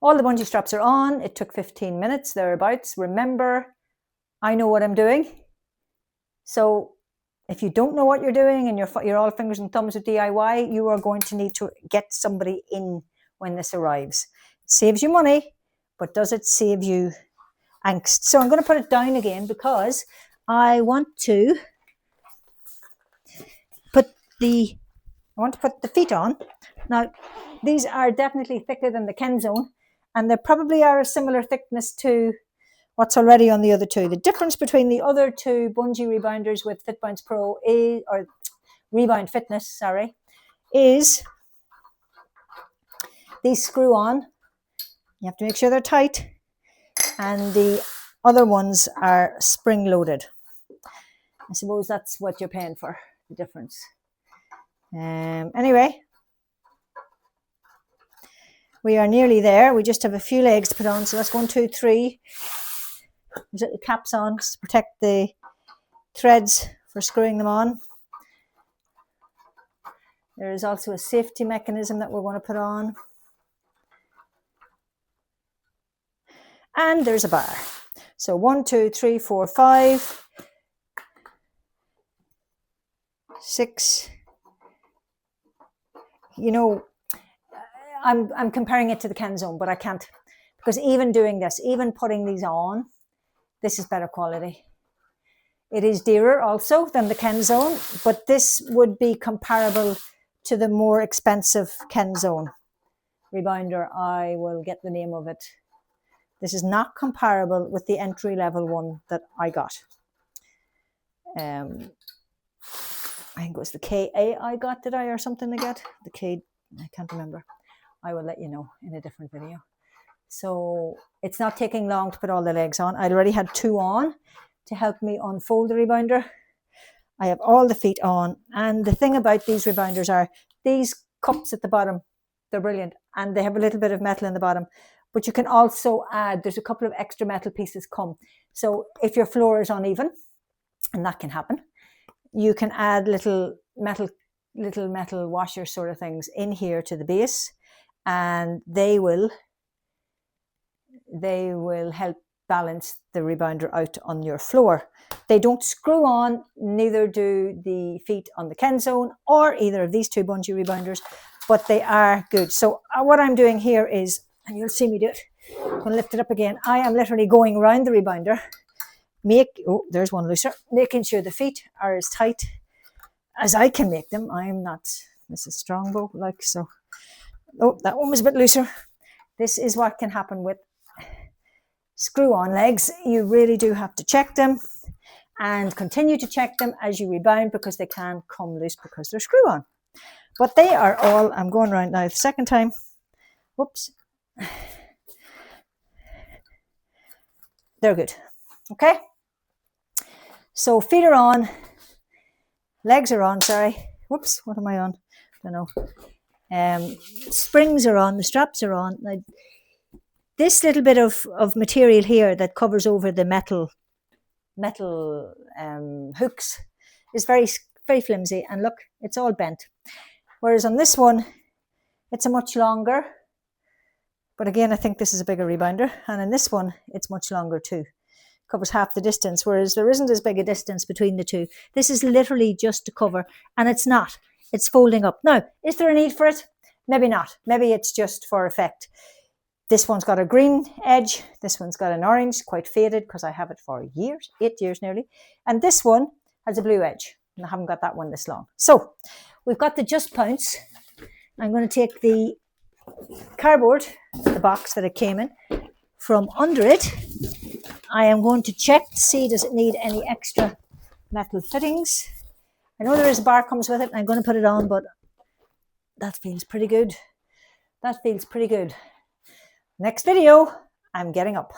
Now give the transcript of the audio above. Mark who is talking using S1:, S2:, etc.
S1: All the bungee straps are on. It took 15 minutes, thereabouts. Remember, I know what I'm doing. So if you don't know what you're doing and you're all fingers and thumbs with DIY, you are going to need to get somebody in when this arrives. It saves you money, but does it save you angst? So I'm going to put it down again because I want to put the feet on. Now, these are definitely thicker than the Kenzone, and they probably are a similar thickness to what's already on the other two. The difference between the other two bungee rebounders with Fitbounce Pro or Rebound.Fitness, sorry, is these screw on. You have to make sure they're tight, and the other ones are spring loaded. I suppose that's what you're paying for, the difference. Anyway, we are nearly there. We just have a few legs to put on. So that's 1, 2, 3. There's little caps on to protect the threads for screwing them on. There is also a safety mechanism that we're going to put on. And there's a bar. So 1, 2, 3, 4, 5, 6. You know, I'm comparing it to the Kenzone, but I can't, because even doing this, even putting these on, this is better quality. It is dearer also than the Kenzone, but this would be comparable to the more expensive Kenzone Rebounder. I will get the name of it. This is not comparable with the entry level one that I got. I think it was the KA I got, did I, or something like that? The K, I can't remember. I will let you know in a different video. So it's not taking long to put all the legs on. I already had 2 on to help me unfold the rebounder. I have all the feet on. And the thing about these rebounders are these cups at the bottom, they're brilliant. And they have a little bit of metal in the bottom. But you can also add, there's a couple of extra metal pieces come. So if your floor is uneven, and that can happen, you can add little metal washer sort of things in here to the base, and they will help balance the rebounder out on your floor. They don't screw on, neither do the feet on the Kenzone or either of these two bungee rebounders, but they are good. So what I'm doing here is, and you'll see me do it, I'm going to lift it up again. I am literally going around the rebounder, there's one looser, making sure the feet are as tight as I can make them. I'm not Mrs. Strongbow, like so. Oh, that one was a bit looser. This is what can happen with screw-on legs. You really do have to check them and continue to check them as you rebound, because they can come loose because they're screw-on. But they are all, I'm going around now the second time. Whoops. They're good. Okay. So feet are on, legs are on, sorry. Whoops, what am I on? I don't know. Springs are on, the straps are on. Now, this little bit of material here that covers over the metal hooks is very, very flimsy, and look, it's all bent. Whereas on this one, it's a much longer, but again, I think this is a bigger rebounder, and in this one, it's much longer too. Covers half the distance, whereas there isn't as big a distance between the two. This is literally just to cover, and it's not. It's folding up. Now, is there a need for it? Maybe not. Maybe it's just for effect. This one's got a green edge. This one's got an orange, quite faded because I have it for years, 8 years nearly. And this one has a blue edge, and I haven't got that one this long. So we've got the Just Pounce. I'm going to take the cardboard, the box that it came in, from under it. I am going to check to see, does it need any extra metal fittings? I know there is a bar comes with it, and I'm going to put it on, but that feels pretty good. That feels pretty good. Next video, I'm getting up.